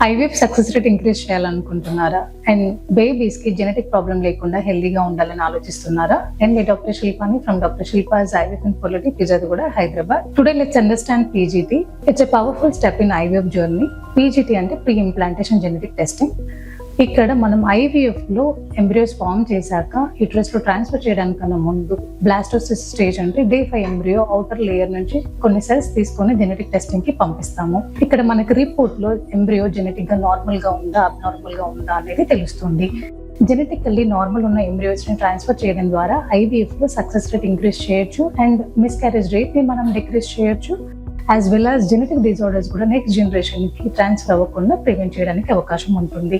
IVF success rate increase చేయాలనుకుంటున్నారా and babies కి genetic problem లేకుండా హెల్దీగా ఉండాలని ఆలోచిస్తున్నారా? అండ్ మీ డాక్టర్ శిల్పాని from doctor Shilpa's IVF and fertility పిజాదిగూడ, Hyderabad. Today let's understand PGT. It's a powerful step in IVF journey. PGT అంటే ప్రీ ఇంప్లాంటేషన్ జెనెటిక్ టెస్టింగ్. ఇక్కడ మనం ఐవీఎఫ్ లో ఎంబ్రియోస్ ఫామ్ చేశాక యూట్రస్ లో ట్రాన్స్ఫర్ చేయడానికన్నా ముందు బ్లాస్టోసిస్ స్టేజ్ అంటే డే 5 ఎంబ్రియో అవుటర్ లేయర్ నుంచి కొన్ని సెల్స్ తీసుకొని జెనెటిక్ టెస్టింగ్ కి పంపిస్తాము. ఇక్కడ మనకి రిపోర్ట్ లో ఎంబ్రియో జెనెటిక్ గా నార్మల్ గా ఉందా అబ్నార్మల్ గా ఉందా అనేది తెలుస్తుంది. జెనెటికల్లీ నార్మల్ ఉన్న ఎంబ్రియోస్ ని ట్రాన్స్ఫర్ చేయడం ద్వారా ఐవీఎఫ్ లో సక్సెస్ రేట్ ఇంక్రీజ్ చేయొచ్చు అండ్ మిస్క్యారేజ్ రేట్ ని మనం డిక్రీజ్ చేయొచ్చు. As well as genetic disorders కూడా నెక్స్ట్ జనరేషన్ కి ట్రాన్స్ఫర్ అవ్వకుండా ప్రివెంట్ చేయడానికి అవకాశం ఉంటుంది.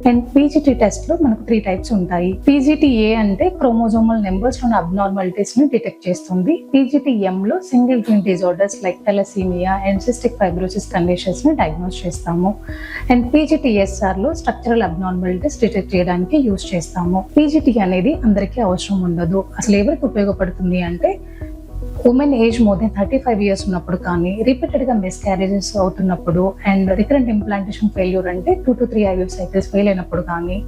అండ్ పీజీటీ టెస్ట్ లో మనకు 3 టైప్స్ ఉంటాయి. పీజీటీఏ అంటే క్రోమోజోమల్ నెంబర్స్ లోని అబ్నార్మాలిటీస్ ని డిటెక్ట్ చేస్తుంది. పీజీటీఎం లో single gene disorders like thalassaemia and cystic fibrosis conditions ని డయాగ్నోస్ చేస్తాము. అండ్ పీజీటీఎస్ఆర్ లో స్ట్రక్చరల్ అబ్నార్మాలిటీస్ డిటెక్ట్ చేయడానికి యూజ్ చేస్తాము. పీజీటీ అనేది అందరికీ అవసరం ఉండదు. అసలు ఎవరికి ఉపయోగపడుతుంది అంటే women age more than 35 years ఉన్నప్పుడు కానీ, రిపీటెడ్ గా మిస్క్యారేజెస్ అవుతున్నప్పుడు అండ్ రికరెంట్ ఇంప్లాంటేషన్ ఫెయిల్యూర్ అంటే 2 to 3 ఐవీఎఫ్ సైకిల్స్ ఫెయిల్ అయినప్పుడు కానీ,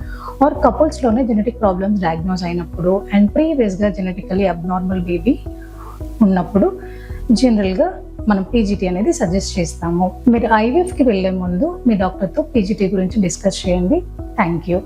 ఆర్ కపుల్స్ లోనే జెనెటిక్ ప్రాబ్లమ్స్ డయాగ్నోస్ అయినప్పుడు అండ్ ప్రీవియస్ గా జెనెటికలీ అబ్నార్మల్ బేబీ ఉన్నప్పుడు జనరల్ గా మనం పీజీటీ అనేది సజెస్ట్ చేస్తాము. మీరు ఐవీఎఫ్ కి వెళ్లే ముందు మీ డాక్టర్ తో పీజీటీ గురించి డిస్కస్ చేయండి. Thank you.